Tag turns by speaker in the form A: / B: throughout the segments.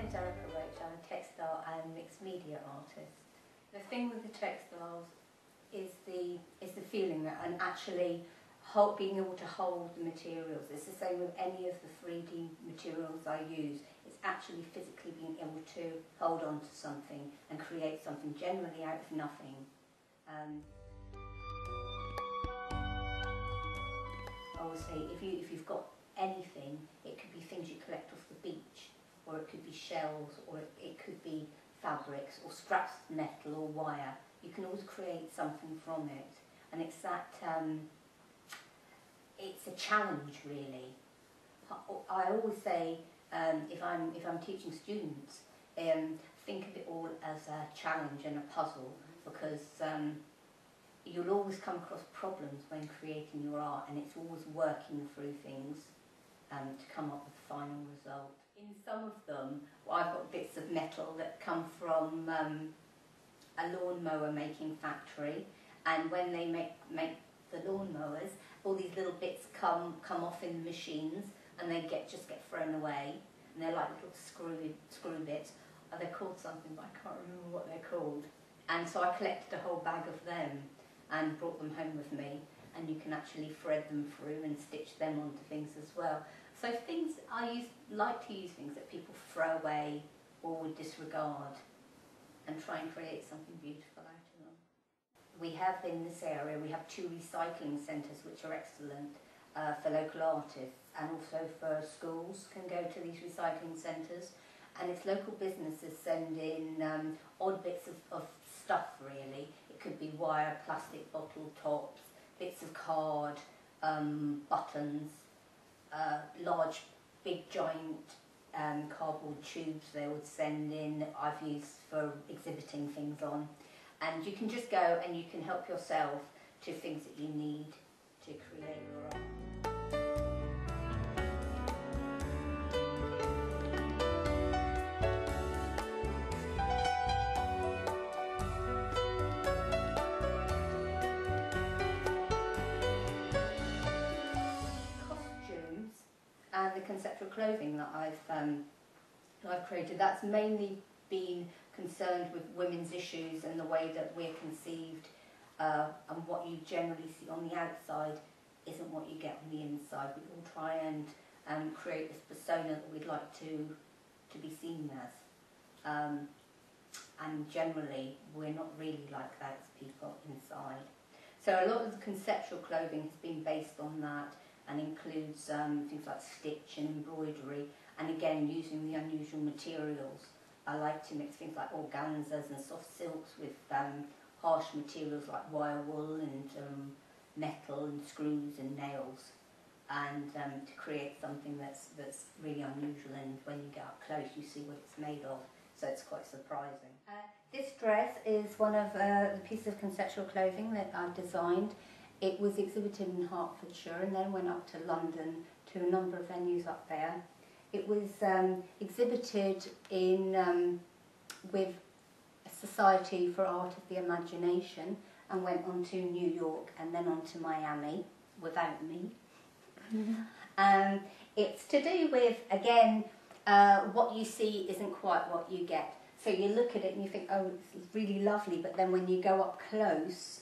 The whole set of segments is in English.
A: name's Roch. I'm a textile and mixed media artist. The thing with the textiles is the feeling that, and actually being able to hold the materials. It's the same with any of the 3D materials I use. It's actually physically being able to hold on to something and create something generally out of nothing. I would say if you've got anything, it could be things you collect off the beach, or it could be shells, or it could be fabrics or scraps of metal or wire. You can always create something from it, and it's that it's a challenge really. I always say if I'm teaching students, think of it all as a challenge and a puzzle, because you'll always come across problems when creating your art, and it's always working through things to come up with the final result. In some of them, I've got bits of metal that come from a lawnmower making factory, and when they make the lawnmowers, all these little bits come off in the machines, and they just get thrown away, and they're like little screw bits. They're called something, but I can't remember what they're called. And so I collected a whole bag of them and brought them home with me, and you can actually thread them through and stitch them onto things as well. So things like to use things that people throw away or would disregard, and try and create something beautiful out of them. We have in this area, we have 2 recycling centres which are excellent for local artists, and also for schools can go to these recycling centres, and it's local businesses send in odd bits of stuff really. It could be wire, plastic bottle tops, bits of card, buttons, large, big, giant cardboard tubes they would send in that I've used for exhibiting things on. And you can just go and you can help yourself to things that you need to create your art. And the conceptual clothing that I've created, that's mainly been concerned with women's issues and the way that we're conceived, and what you generally see on the outside isn't what you get on the inside. We all try and create this persona that we'd like to be seen as, and generally we're not really like that as people inside. So a lot of the conceptual clothing has been based on that, and includes things like stitch and embroidery, and again using the unusual materials. I like to mix things like organzas and soft silks with harsh materials like wire wool and metal and screws and nails, and to create something that's really unusual, and when you get up close you see what it's made of, so it's quite surprising. This dress is one of the pieces of conceptual clothing that I've designed. It was exhibited in Hertfordshire and then went up to London to a number of venues up there. It was exhibited in with a Society for Art of the Imagination, and went on to New York and then on to Miami without me. It's to do with, again, what you see isn't quite what you get. So you look at it and you think, oh, it's really lovely, but then when you go up close,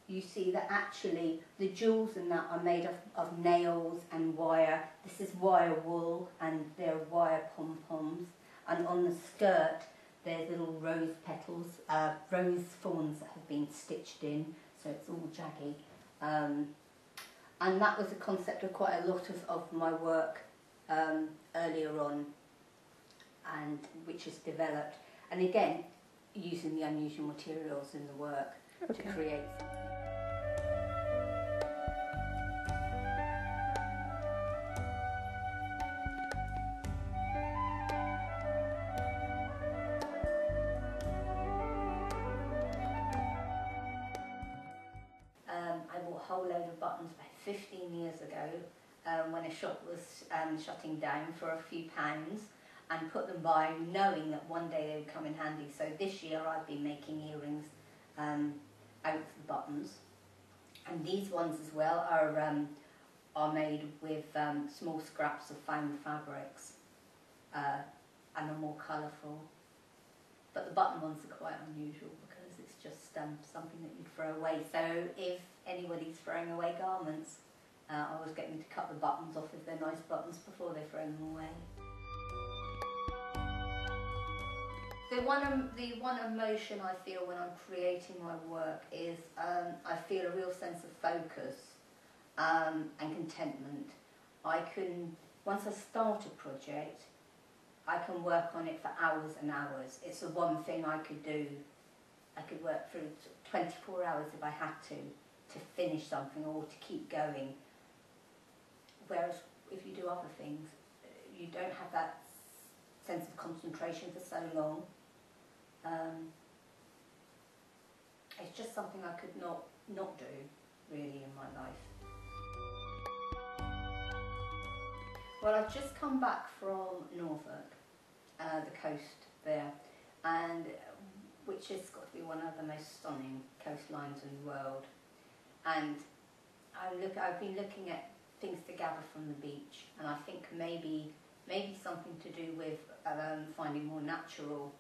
A: you see that actually the jewels in that are made of nails and wire. This is wire wool, and they're wire pom-poms. And on the skirt, there's little rose petals, rose thorns that have been stitched in, so it's all jaggy. And that was a concept of quite a lot of my work earlier on, and which is developed. And again, using the unusual materials in the work to create something. I bought a whole load of buttons about 15 years ago when a shop was shutting down for a few pounds, and put them by knowing that one day they would come in handy. So this year I've been making earrings out of the buttons, and these ones as well are made with small scraps of found fabrics, and are more colourful. But the button ones are quite unusual because it's just something that you'd throw away. So if anybody's throwing away garments, I always get them to cut the buttons off if they're nice buttons before they throw them away. The one emotion I feel when I'm creating my work is I feel a real sense of focus and contentment. Once I start a project, I can work on it for hours and hours. It's the one thing I could do. I could work through 24 hours if I had to finish something or to keep going. Whereas if you do other things, you don't have that sense of concentration for so long. It's just something I could not do, really, in my life. Well, I've just come back from Norfolk, the coast there, and which has got to be one of the most stunning coastlines in the world. And I've been looking at things to gather from the beach, and I think maybe something to do with finding more natural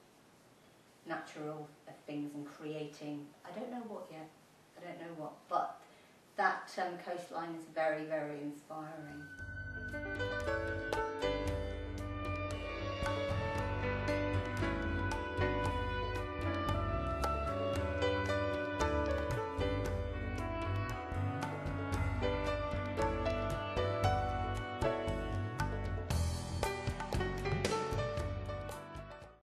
A: things and creating. I don't know what yet. I don't know what, but that coastline is very, very inspiring.